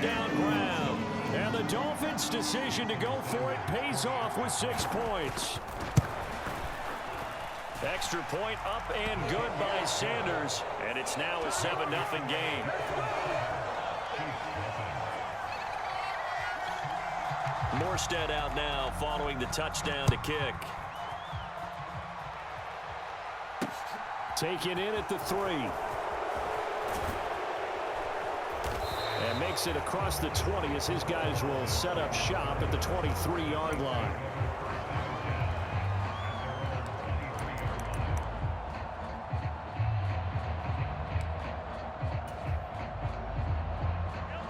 down grab. And the Dolphins' decision to go for it pays off with 6 points. Extra point up and good by Sanders. And it's now a 7-0 game. Morstead out now following the touchdown to kick. Taken in at the 3. And makes it across the 20 as his guys will set up shop at the 23-yard line.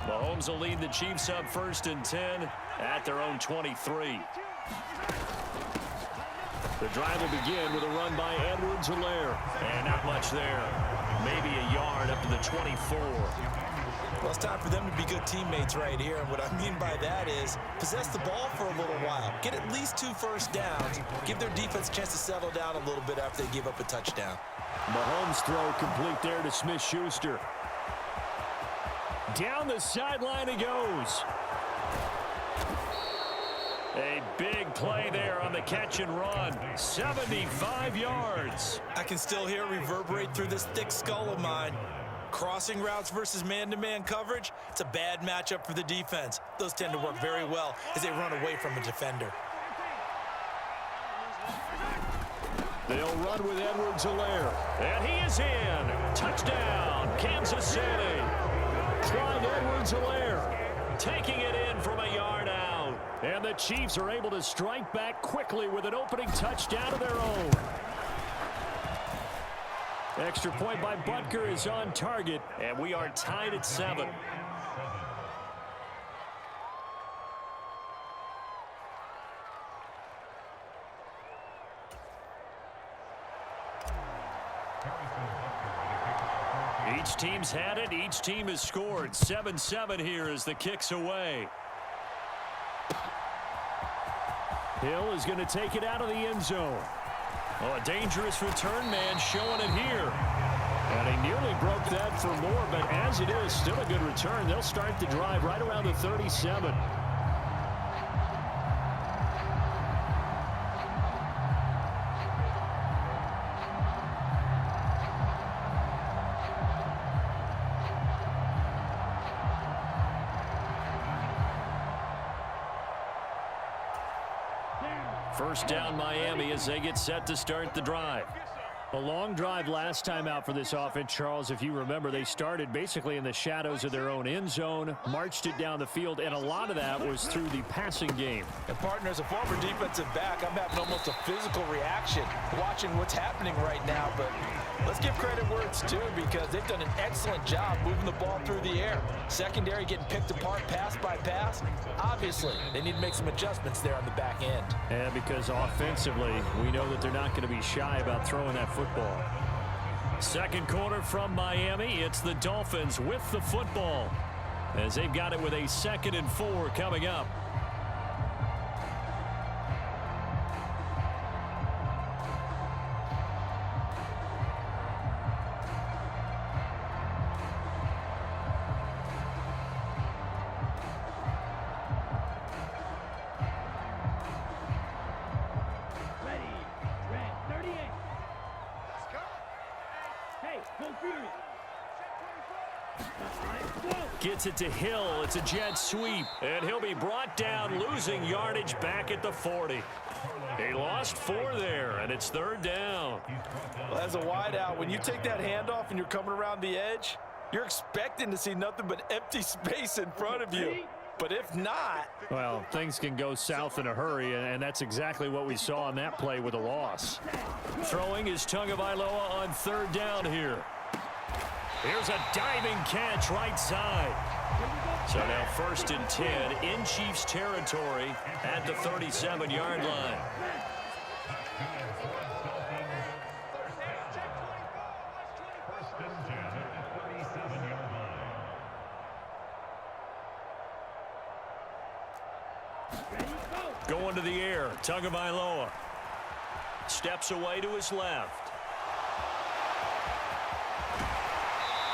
Mahomes will lead the Chiefs up 1st and 10 at their own 23. The drive will begin with a run by Edwards-Helaire. And not much there. Maybe a yard up to the 24. Well, it's time for them to be good teammates right here. And what I mean by that is possess the ball for a little while. Get at least 2 first downs. Give their defense a chance to settle down a little bit after they give up a touchdown. Mahomes' throw complete there to Smith-Schuster. Down the sideline he goes. A big play there on the catch and run. 75 yards. I can still hear it reverberate through this thick skull of mine. Crossing routes versus man-to-man coverage, it's a bad matchup for the defense. Those tend to work very well as they run away from a defender. They'll run with Edwards-Helaire. And he is in. Touchdown, Kansas City. Clyde Edwards-Helaire taking it in from a yard out. And the Chiefs are able to strike back quickly with an opening touchdown of their own. Extra point by Butker is on target, and we are tied at 7. Each team's had it. Each team has scored. 7-7 here as the kick's away. Hill is going to take it out of the end zone. Oh, a dangerous return man showing it here. And he nearly broke that for more, but as it is, still a good return. They'll start the drive right around the 37. First down Miami as they get set to start the drive. A long drive last time out for this offense, Charles. If you remember, they started basically in the shadows of their own end zone, marched it down the field, and a lot of that was through the passing game. And partner, as a former defensive back, I'm having almost a physical reaction watching what's happening right now. But let's give credit where it's due because they've done an excellent job moving the ball through the air. Secondary getting picked apart pass by pass. Obviously, they need to make some adjustments there on the back end. And because offensively, we know that they're not going to be shy about throwing that football. Second quarter from Miami. It's the Dolphins with the football as they've got it with a 2nd and 4 coming up. Gets it to Hill. It's a jet sweep. And he'll be brought down, losing yardage back at the 40. He lost 4 there, and it's 3rd down. Well, as a wideout, when you take that handoff and you're coming around the edge, you're expecting to see nothing but empty space in front of you. But if not... Well, things can go south in a hurry, and that's exactly what we saw on that play with a loss. Throwing is Tagovailoa on 3rd down here. Here's a diving catch right side. So now 1st and 10 in Chiefs territory at the 37-yard line. Going to the air, Tagovailoa. Steps away to his left.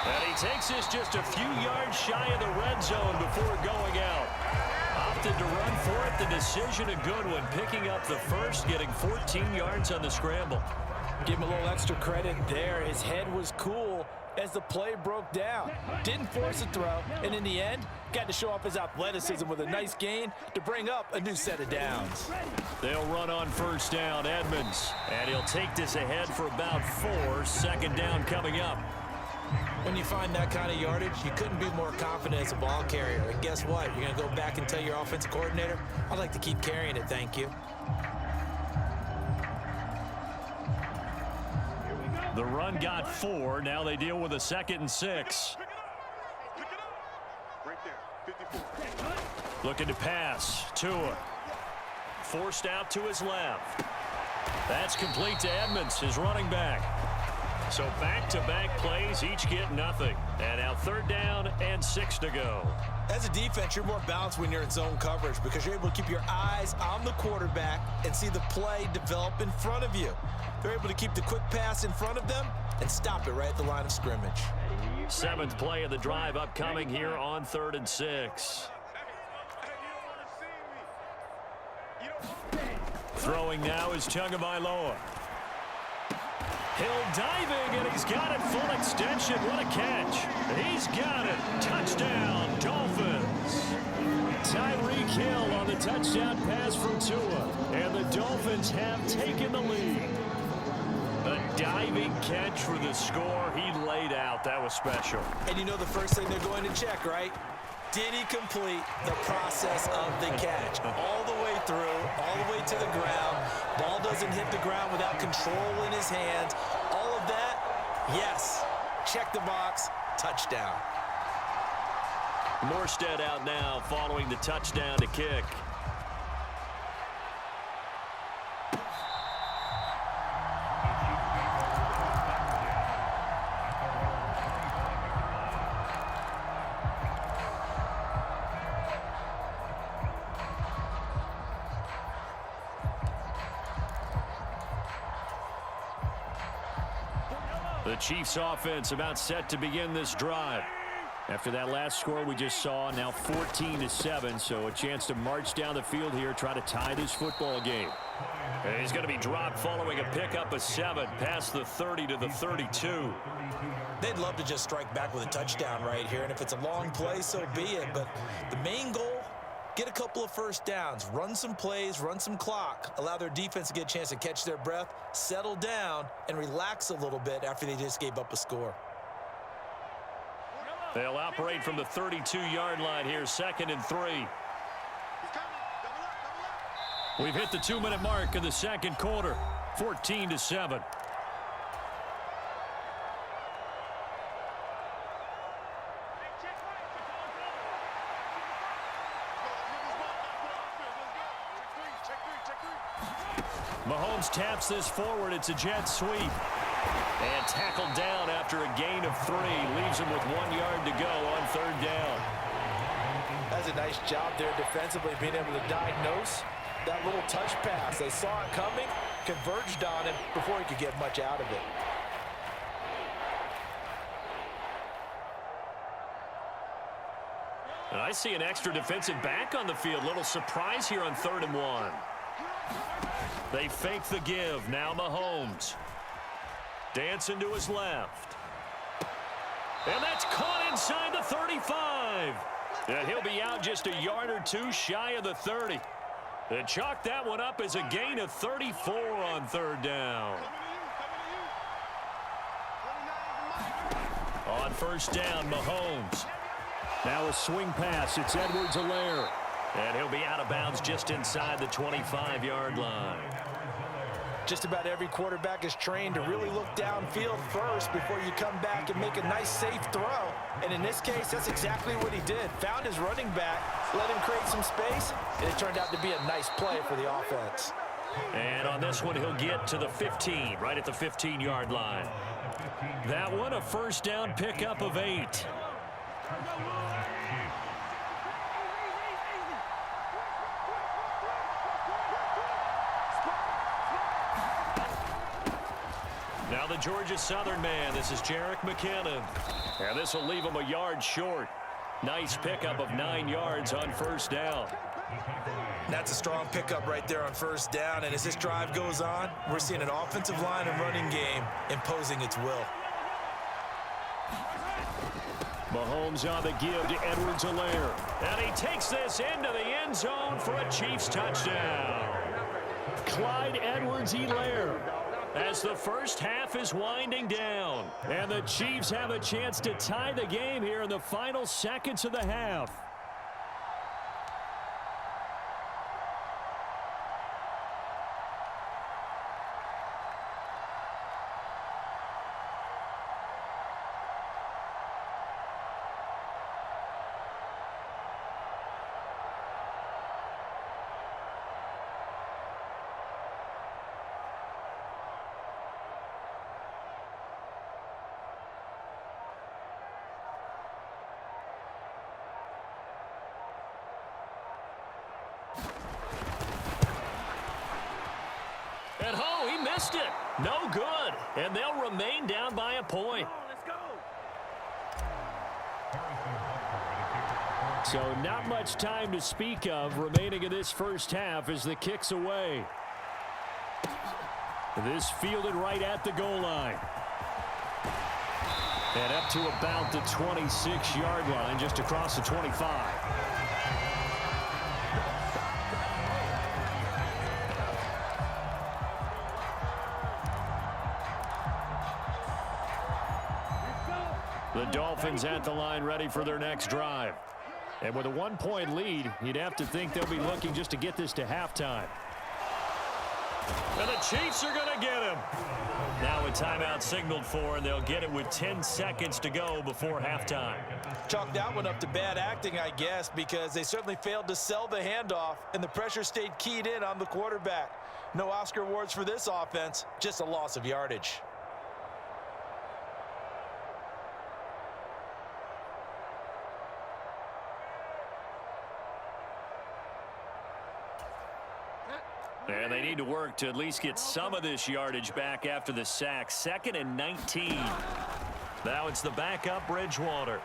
And he takes this just a few yards shy of the red zone before going out. Opted to run for it. The decision a good one. Picking up the first, getting 14 yards on the scramble. Give him a little extra credit there. His head was cool as the play broke down. Didn't force a throw, and in the end, got to show off his athleticism with a nice gain to bring up a new set of downs. They'll run on first down, Edmonds. And he'll take this ahead for about 4. Second down coming up. When you find that kind of yardage, you couldn't be more confident as a ball carrier. And guess what? You're going to go back and tell your offensive coordinator, I'd like to keep carrying it, thank you. The run got 4. Now they deal with a 2nd and 6. Looking to pass. Tua. Forced out to his left. That's complete to Edmonds, his running back. So back-to-back plays, each get nothing. And now 3rd down and 6 to go. As a defense, you're more balanced when you're in zone coverage because you're able to keep your eyes on the quarterback and see the play develop in front of you. They're able to keep the quick pass in front of them and stop it right at the line of scrimmage. 7th play of the drive upcoming here on 3rd and 6. Throwing now is Tagovailoa. Hill diving, and he's got it full extension. What a catch. He's got it. Touchdown, Dolphins. Tyreek Hill on the touchdown pass from Tua. And the Dolphins have taken the lead. A diving catch for the score. He laid out. That was special. And you know the first thing they're going to check, right? Did he complete the process of the catch? All the way through, all the way to the ground. Ball doesn't hit the ground without control in his hands. All of that, yes. Check the box, touchdown. Morstead out now following the touchdown to kick. The Chiefs offense about set to begin this drive. After that last score we just saw, now 14-7, so a chance to march down the field here, try to tie this football game. And he's going to be dropped following a pickup of 7, past the 30 to the 32. They'd love to just strike back with a touchdown right here, and if it's a long play, so be it. But the main goal, get a couple of first downs, run some plays, run some clock, allow their defense to get a chance to catch their breath, settle down, and relax a little bit after they just gave up a score. They'll operate from the 32-yard line here, 2nd and 3. We've hit the 2-minute mark of the second quarter, 14-7. Mahomes taps this forward. It's a jet sweep. And tackled down after a gain of 3. Leaves him with 1 yard to go on 3rd down. That's a nice job there defensively, being able to diagnose that little touch pass. They saw it coming, converged on him before he could get much out of it. And I see an extra defensive back on the field. Little surprise here on 3rd and 1. They fake the give. Now Mahomes. Dancing to his left. And that's caught inside the 35. And he'll be out just a yard or 2 shy of the 30. They chalk that one up as a gain of 34 on 3rd down. On 1st down, Mahomes. Now a swing pass. It's Edwards-Helaire. And he'll be out of bounds just inside the 25-yard line. Just about every quarterback is trained to really look downfield first before you come back and make a nice, safe throw. And in this case, that's exactly what he did. Found his running back, let him create some space, and it turned out to be a nice play for the offense. And on this one, he'll get to the 15, right at the 15-yard line. That one, a 1st down pickup of 8. Now Now the Georgia Southern man. This is Jerick McKinnon. And this will leave him a yard short. Nice pickup of 9 yards on first down. That's a strong pickup right there on first down. And as this drive goes on, we're seeing an offensive line and running game imposing its will. Mahomes on the give to Edwards-Helaire. And he takes this into the end zone for a Chiefs touchdown. Clyde Edwards-Helaire as the first half is winding down. And the Chiefs have a chance to tie the game here in the final seconds of the half. And he missed it. No good. And they'll remain down by a point. So not much time to speak of remaining in this first half as the kick's away. This fielded right at the goal line. And up to about the 26-yard line, just across the 25. The Dolphins at the line ready for their next drive. And with a 1-point lead, you'd have to think they'll be looking just to get this to halftime. And the Chiefs are going to get him. Now a timeout signaled for, and they'll get it with 10 seconds to go before halftime. Chalk that one up to bad acting, I guess, because they certainly failed to sell the handoff, and the pressure stayed keyed in on the quarterback. No Oscar awards for this offense, just a loss of yardage. And they need to work to at least get some of this yardage back after the sack. 2nd and 19. Now it's the backup Bridgewater.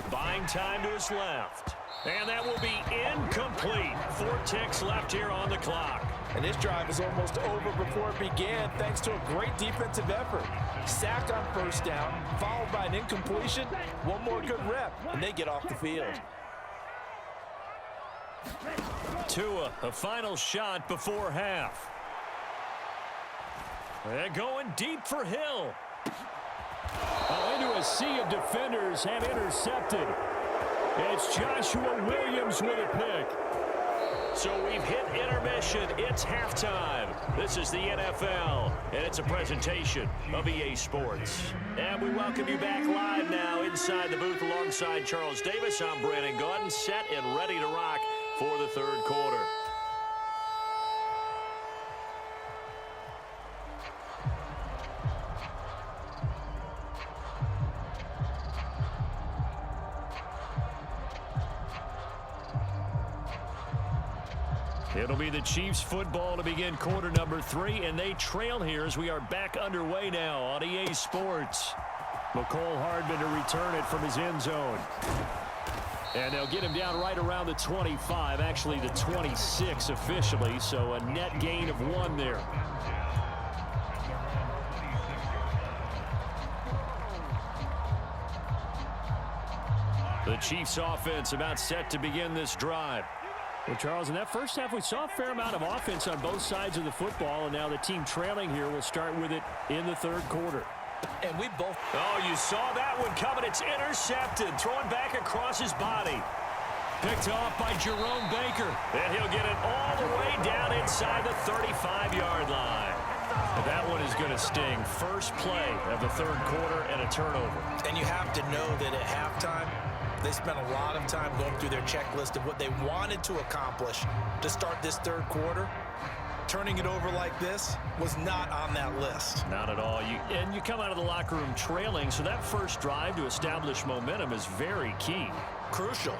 Buying time to his left. And that will be incomplete. 4 ticks left here on the clock. And this drive is almost over before it began thanks to a great defensive effort. Sack on first down, followed by an incompletion. One more good rep, and they get off the field. Tua, a final shot before half. They're going deep for Hill. Into a sea of defenders have intercepted. It's Joshua Williams with a pick. So we've hit intermission. It's halftime. This is the NFL, and it's a presentation of EA Sports. And we welcome you back live now inside the booth alongside Charles Davis. I'm Brandon Gaudin, set and ready to rock for the third quarter. It'll be the Chiefs football to begin quarter number 3, and they trail here as we are back underway now on EA Sports. McCole Hardman to return it from his end zone. And they'll get him down right around the 25, actually the 26 officially, so a net gain of 1 there. The Chiefs offense about set to begin this drive. Well, Charles, in that first half, we saw a fair amount of offense on both sides of the football, and now the team trailing here will start with it in the third quarter. And we both... Oh, you saw that one coming. It's intercepted. Throwing back across his body. Picked off by Jerome Baker. And he'll get it all the way down inside the 35-yard line. And that one is going to sting. First play of the third quarter and a turnover. And you have to know that at halftime, they spent a lot of time going through their checklist of what they wanted to accomplish to start this third quarter. Turning it over like this was not on that list. Not at all. You come out of the locker room trailing, so that first drive to establish momentum is very key. Crucial.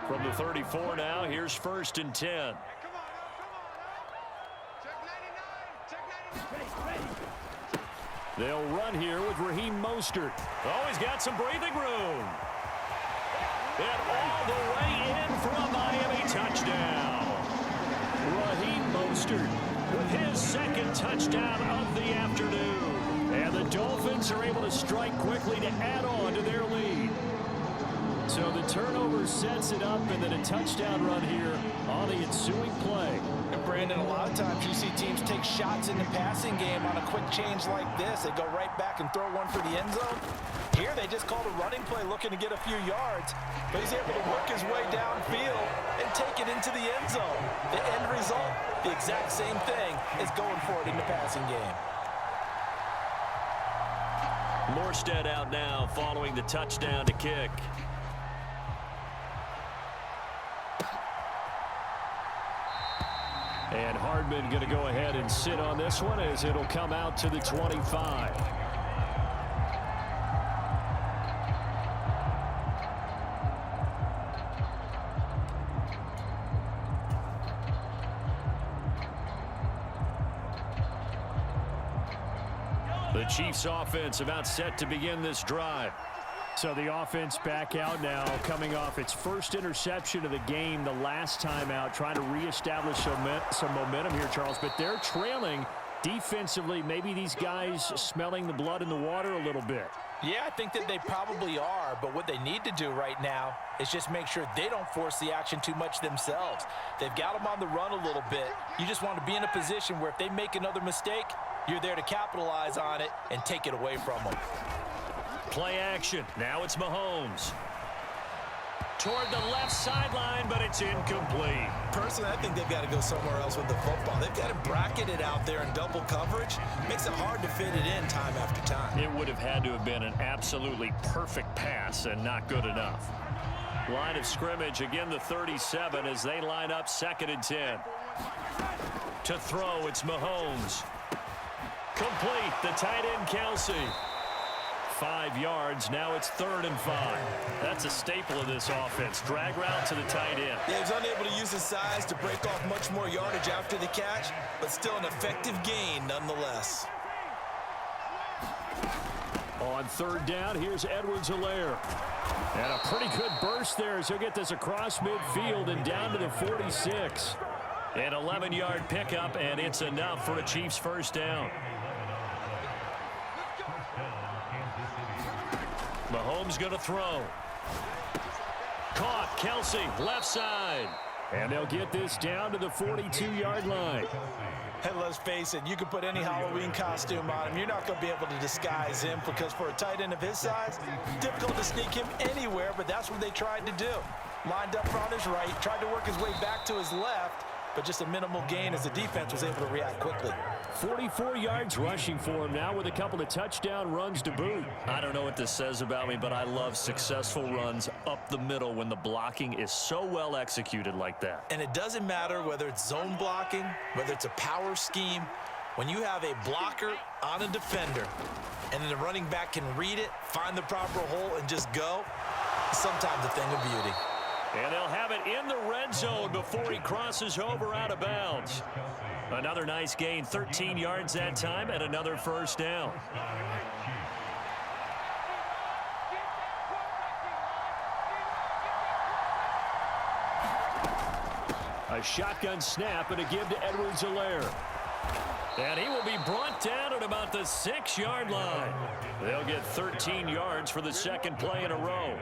From the 34 now, here's 1st and 10. They'll run here with Raheem Mostert. Oh, he's got some breathing room. And all the way in for a Miami touchdown. Raheem Mostert with his second touchdown of the afternoon. And the Dolphins are able to strike quickly to add on to their lead. So the turnover sets it up, and then a touchdown run here on the ensuing play. And Brandon, a lot of times you see teams take shots in the passing game on a quick change like this. They go right back and throw one for the end zone. Here they just called a running play looking to get a few yards, but he's able to work his way downfield and take it into the end zone. The end result, the exact same thing as going for it in the passing game. Morstead out now following the touchdown to kick. And Hardman going to go ahead and sit on this one as it'll come out to the 25. The Chiefs offense about set to begin this drive. So the offense back out now, coming off its first interception of the game the last time out, trying to reestablish some momentum here, Charles. But they're trailing defensively. Maybe these guys smelling the blood in the water a little bit. Yeah, I think that they probably are, but what they need to do right now is just make sure they don't force the action too much themselves. They've got them on the run a little bit. You just want to be in a position where if they make another mistake, you're there to capitalize on it and take it away from them. Play action. Now it's Mahomes. Toward the left sideline, but it's incomplete. Personally, I think they've got to go somewhere else with the football. They've got to bracket it out there in double coverage. Makes it hard to fit it in time after time. It would have had to have been an absolutely perfect pass and not good enough. Line of scrimmage, again the 37 as they line up 2nd and 10. To throw, it's Mahomes. Complete, the tight end Kelsey. 5 yards, now it's 3rd and 5. That's a staple of this offense. Drag route to the tight end. Yeah, he was unable to use his size to break off much more yardage after the catch, but still an effective gain nonetheless. On 3rd down, here's Edwards-Helaire. And a pretty good burst there as he'll get this across midfield and down to the 46. An 11-yard pickup, and it's enough for a Chiefs first down. Mahomes going to throw. Caught, Kelsey, left side. And they'll get this down to the 42-yard line. And let's face it, you can put any Halloween costume on him. You're not going to be able to disguise him because for a tight end of his size, difficult to sneak him anywhere, but that's what they tried to do. Lined up on his right, tried to work his way back to his left, but just a minimal gain as the defense was able to react quickly. 44 yards rushing for him now with a couple of touchdown runs to boot. I don't know what this says about me, but I love successful runs up the middle when the blocking is so well executed like that. And it doesn't matter whether it's zone blocking, whether it's a power scheme. When you have a blocker on a defender and then the running back can read it, find the proper hole, and just go, it's sometimes a thing of beauty. And they'll have it in the red zone before he crosses over out of bounds. Another nice gain, 13 yards that time, and another first down. A shotgun snap and a give to Edwards-Helaire. And he will be brought down at about the 6-yard line. They'll get 13 yards for the second play in a row.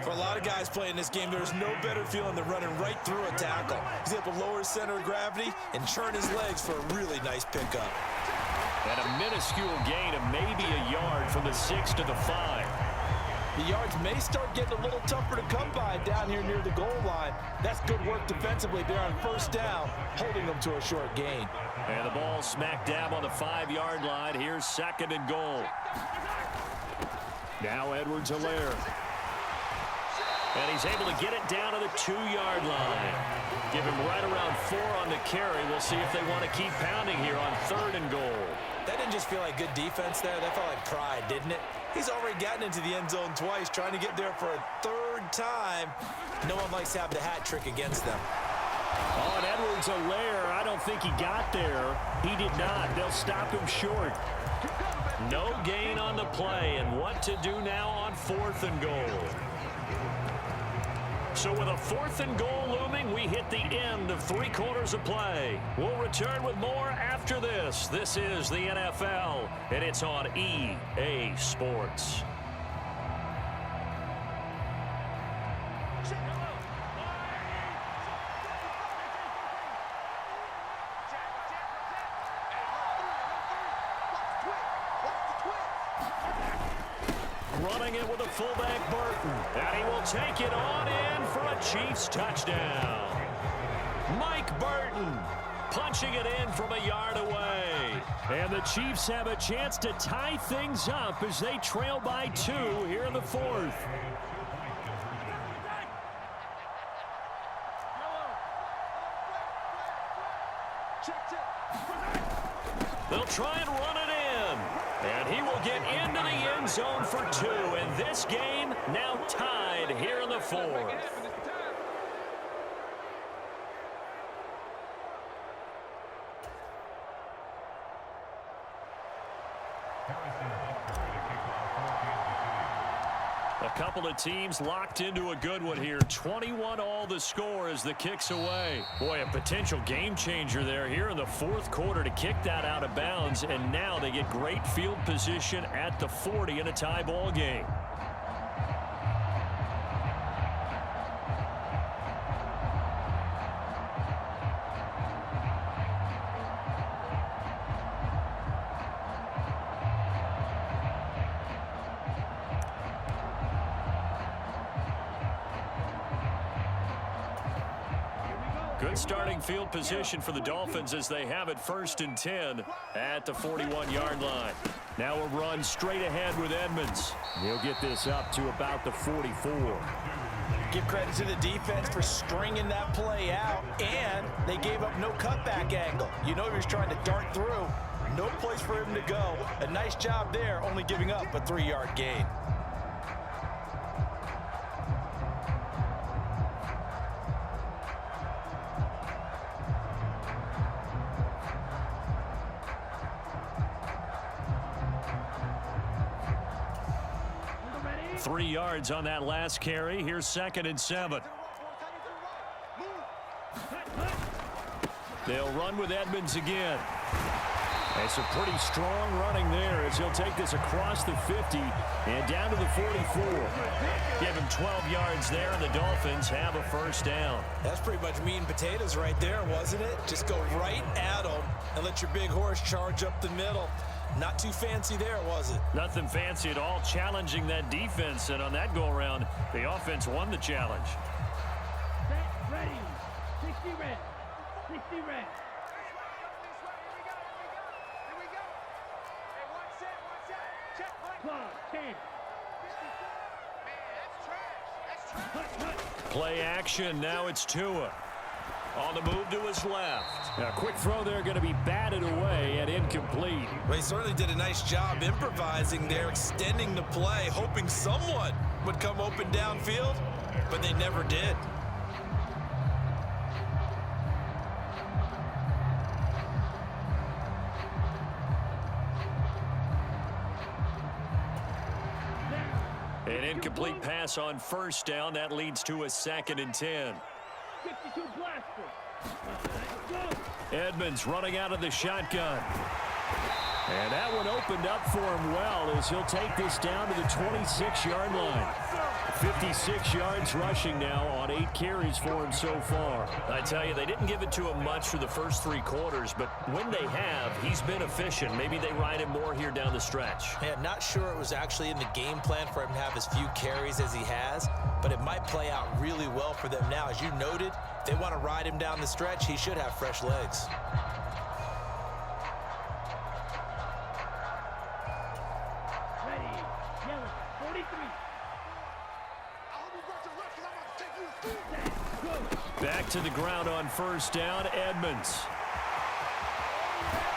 For a lot of guys playing this game, there's no better feeling than running right through a tackle. He's able to lower his center of gravity and churn his legs for a really nice pickup. And a minuscule gain of maybe a yard from the 6 to the 5. The yards may start getting a little tougher to come by down here near the goal line. That's good work defensively there on first down, holding them to a short gain. And the ball smack dab on the 5-yard line. Here's 2nd and goal. Now Edwards-Helaire. And he's able to get it down to the 2-yard line. Give him right around 4 on the carry. We'll see if they want to keep pounding here on 3rd and goal. That didn't just feel like good defense there. That felt like pride, didn't it? He's already gotten into the end zone twice, trying to get there for a 3rd time. No one likes to have the hat trick against them. On Edwards-Helaire, I don't think he got there. He did not. They'll stop him short. No gain on the play, and what to do now on 4th and goal. So with a 4th and goal looming, we hit the end of 3 quarters of play. We'll return with more after this. This is the NFL, and it's on EA Sports. Running it with a fullback, Burton. And he will take it on in for a Chiefs touchdown. Mike Burton punching it in from a yard away. And the Chiefs have a chance to tie things up as they trail by 2 here in the 4th. They'll try and run it in. And he will get into the end zone for 2. And this game now tied here in the 4th. A couple of teams locked into a good one here. 21-all the score as the kick's away. Boy, a potential game changer there here in the 4th quarter to kick that out of bounds. And now they get great field position at the 40 in a tie ball game. Good starting field position for the Dolphins as they have it 1st and 10 at the 41-yard line. Now a run straight ahead with Edmonds. He'll get this up to about the 44. Give credit to the defense for stringing that play out, and they gave up no cutback angle. You know he was trying to dart through. No place for him to go. A nice job there, only giving up a 3-yard gain. Three yards on that last carry. Here's 2nd and 7. They'll run with Edmonds again. It's a pretty strong running there as he'll take this across the 50 and down to the 44. Give him 12 yards there, and the Dolphins have a 1st down. That's pretty much meat and potatoes right there, wasn't it? Just go right at him and let your big horse charge up the middle. Not too fancy there, was it? Nothing fancy at all, challenging that defense, and on that go-around, the offense won the challenge. Set, ready, 60 red, 60 red. Here we go. Hey, one set, check, play. 10. Man, that's trash. Play action, now it's Tua. On the move to his left. A quick throw there going to be batted away and incomplete. Well, he certainly did a nice job improvising there, extending the play, hoping someone would come open downfield, but they never did. An incomplete pass on 1st down. That leads to a 2nd and 10. 52 blaster. Edmonds running out of the shotgun. And that one opened up for him well as he'll take this down to the 26-yard line. 56 yards rushing now on 8 carries for him so far. I tell you, they didn't give it to him much for the first 3 quarters, but when they have, he's been efficient. Maybe they ride him more here down the stretch. Yeah, not sure it was actually in the game plan for him to have as few carries as he has, but it might play out really well for them now. As you noted, if they want to ride him down the stretch, he should have fresh legs. Ready, yellow, 43. Back to the ground on 1st down, Edmonds.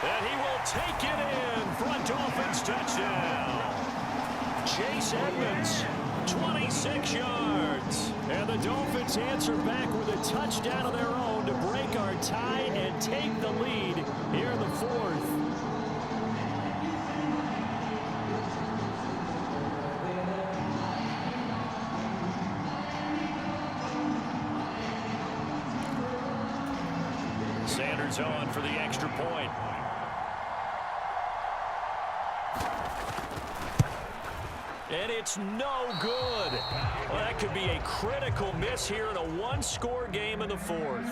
And he will take it in for a Dolphins touchdown. Chase Edmonds, 26 yards. And the Dolphins answer back with a touchdown of their own to break our tie and take the lead here in the 4th. Runners on for the extra point. And it's no good. Well, that could be a critical miss here in a one-score game in the fourth.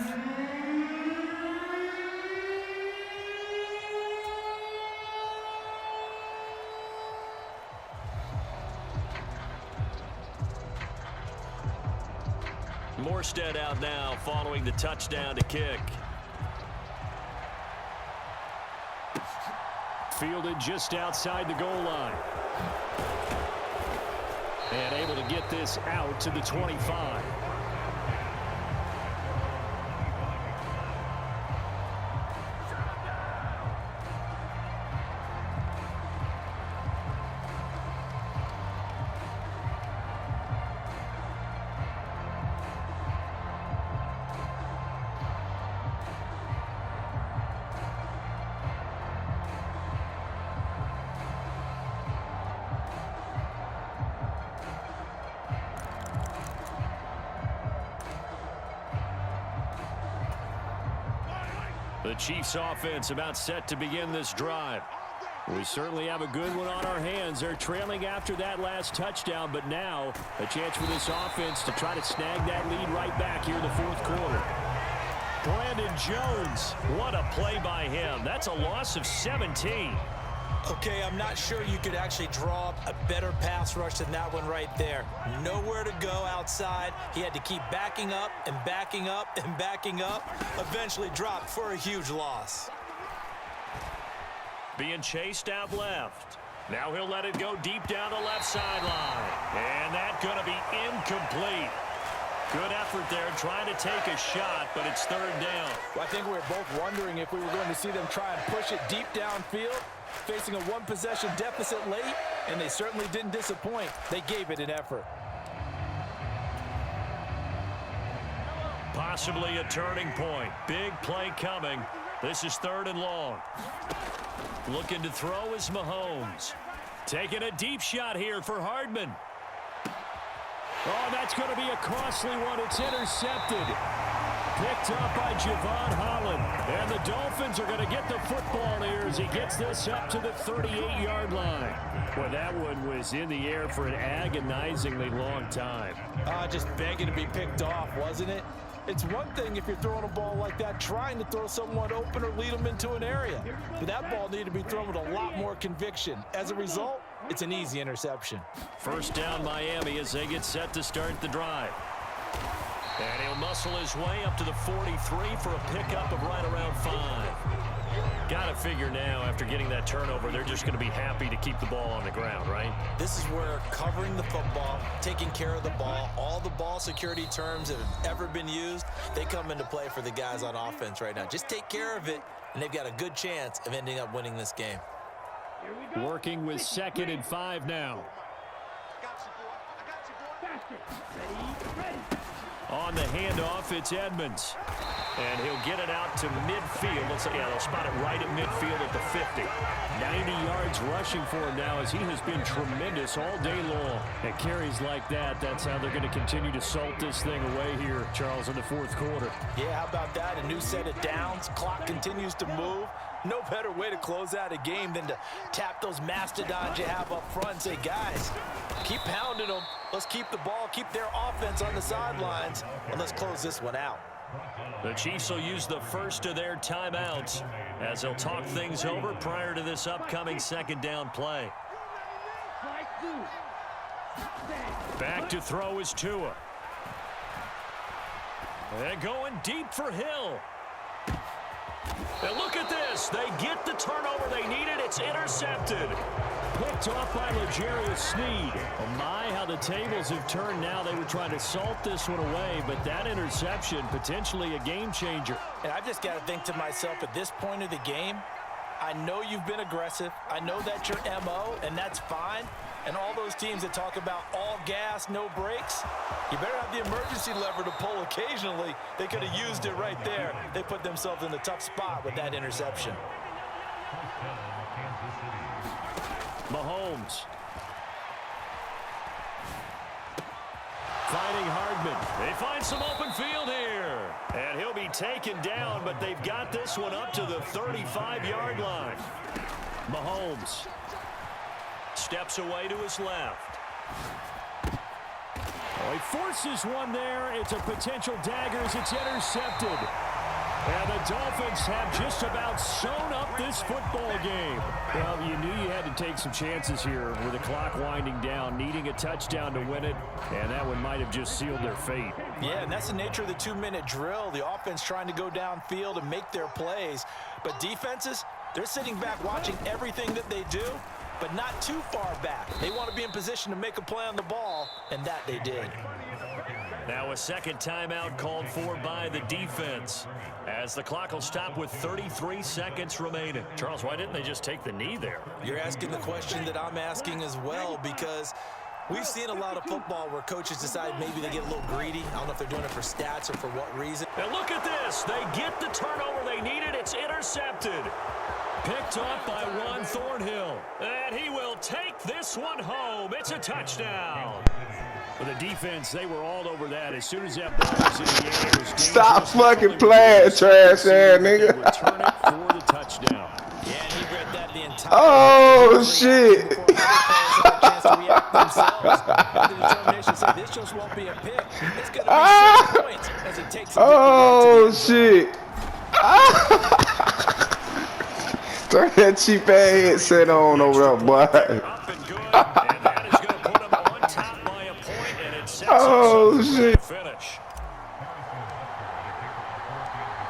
Morstead out now following the touchdown to kick. Fielded just outside the goal line. And able to get this out to the 25. The Chiefs offense about set to begin this drive. We certainly have a good one on our hands. They're trailing after that last touchdown, but now a chance for this offense to try to snag that lead right back here in the fourth quarter. Brandon Jones, what a play by him. That's a loss of 17. Okay, I'm not sure you could actually draw up a better pass rush than that one right there. Nowhere to go outside. He had to keep backing up and backing up and backing up. Eventually dropped for a huge loss. Being chased out left. Now he'll let it go deep down the left sideline. And that's going to be incomplete. Good effort there trying to take a shot, but it's third down. Well, I think we were both wondering if we were going to see them try and push it deep downfield, facing a one-possession deficit late, and they certainly didn't disappoint. They gave it an effort. Possibly a turning point. Big play coming. This is third and long. Looking to throw is Mahomes. Taking a deep shot here for Hardman. Oh, that's going to be a costly one. It's intercepted. Picked up by Javon Holland. And the Dolphins are going to get the football here as he gets this up to the 38-yard line. Well, that one was in the air for an agonizingly long time. Just begging to be picked off, wasn't it? It's one thing if you're throwing a ball like that, trying to throw someone open or lead them into an area. But that ball needed to be thrown with a lot more conviction. As a result, it's an easy interception. First down Miami as they get set to start the drive. And he'll muscle his way up to the 43 for a pickup of right around 5. Got to figure now, after getting that turnover, they're just going to be happy to keep the ball on the ground, right? This is where covering the football, taking care of the ball, all the ball security terms that have ever been used, they come into play for the guys on offense right now. Just take care of it, and they've got a good chance of ending up winning this game. Working with 2nd and 5 now. On the handoff, it's Edmonds. And he'll get it out to midfield. They'll spot it right at midfield at the 50. 90 yards rushing for him now as he has been tremendous all day long. And carries like that, that's how they're going to continue to salt this thing away here, Charles, in the fourth quarter. Yeah, how about that? A new set of downs. Clock continues to move. No better way to close out a game than to tap those mastodons you have up front and say, guys, keep pounding them. Let's keep the ball, keep their offense on the sidelines, and let's close this one out. The Chiefs will use the first of their timeouts as they'll talk things over prior to this upcoming second down play. Back to throw is Tua. And going deep for Hill. And look at this. They get the turnover they needed. It's intercepted. Picked off by L'Jarius Sneed. Oh my, how the tables have turned now. They were trying to salt this one away, but that interception, potentially a game changer. And I just got to think to myself, at this point of the game, I know you've been aggressive. I know that's your MO, and that's fine. And all those teams that talk about all gas, no brakes, you better have the emergency lever to pull occasionally. They could have used it right there. They put themselves in the tough spot with that interception. Mahomes. Finding Hardman. They find some open field here. And he'll be taken down, but they've got this one up to the 35-yard line. Mahomes steps away to his left. Oh, he forces one there. It's a potential dagger as it's intercepted. And the Dolphins have just about sewn up this football game. Well, you knew you had to take some chances here with the clock winding down, needing a touchdown to win it, and that one might have just sealed their fate. Yeah, and that's the nature of the 2-minute drill. The offense trying to go downfield and make their plays. But defenses, they're sitting back watching everything that they do, but not too far back. They want to be in position to make a play on the ball, and that they did. Now a second timeout called for by the defense as the clock will stop with 33 seconds remaining. Charles, why didn't they just take the knee there? You're asking the question that I'm asking as well, because we've seen a lot of football where coaches decide maybe they get a little greedy. I don't know if they're doing it for stats or for what reason. Now look at this. They get the turnover they needed. It's intercepted. Picked off by Ron Thornhill. And he will take this one home. It's a touchdown. For the defense, they were all over that. As soon as that ball was in the air, it was stop fucking playing, trash ass nigga. Return it for the touchdown. Yeah, and he read that the entire Oh shit. This just won't be a pick. It's gonna be 6 points as he takes a Oh shit. Turn that cheap ass headset on over there, boy. Up and good, and that is going to put him on top by a point, and it sets Oh shit. finish.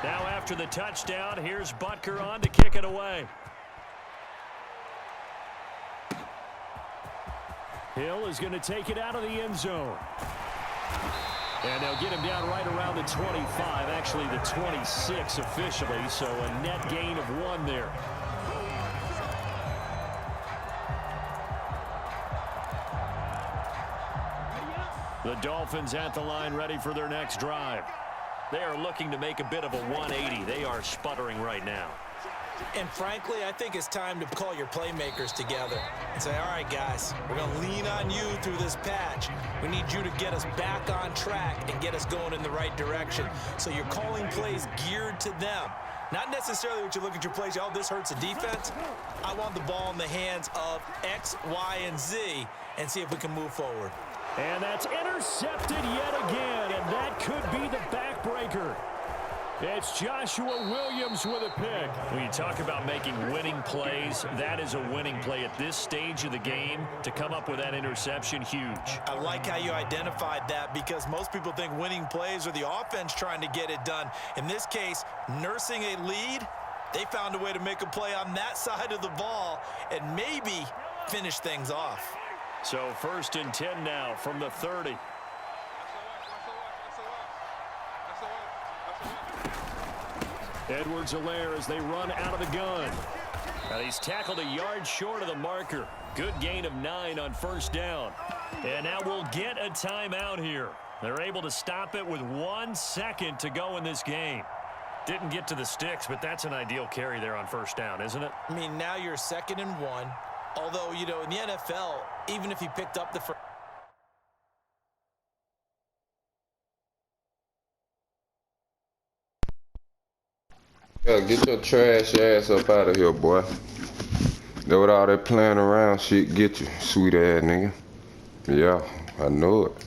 Now after the touchdown, here's Butker on to kick it away. Hill is going to take it out of the end zone. And they'll get him down right around the 25, actually the 26 officially, so a net gain of 1 there. The Dolphins at the line ready for their next drive. They are looking to make a bit of a 180. They are sputtering right now. And frankly, I think it's time to call your playmakers together and say, all right, guys, we're going to lean on you through this patch. We need you to get us back on track and get us going in the right direction. So you're calling plays geared to them. Not necessarily what you look at your plays, oh, this hurts the defense. I want the ball in the hands of X, Y, and Z and see if we can move forward. And that's intercepted yet again, and that could be the backbreaker. It's Joshua Williams with a pick. When you talk about making winning plays, that is a winning play at this stage of the game. To come up with that interception, huge. I like how you identified that, because most people think winning plays are the offense trying to get it done. In this case, nursing a lead, they found a way to make a play on that side of the ball and maybe finish things off. So 1st and 10 now from the 30. Edwards-Helaire as they run out of the gun. Now he's tackled a yard short of the marker. Good gain of 9 on 1st down. And now we'll get a timeout here. They're able to stop it with 1 second to go in this game. Didn't get to the sticks, but that's an ideal carry there on 1st down, isn't it? I mean, now you're 2nd and 1. Although, you know, in the NFL, even if he picked up the first. Yeah, get your trash ass up out of here, boy. That what all that playing around shit get you, sweet ass nigga. Yeah, I know it.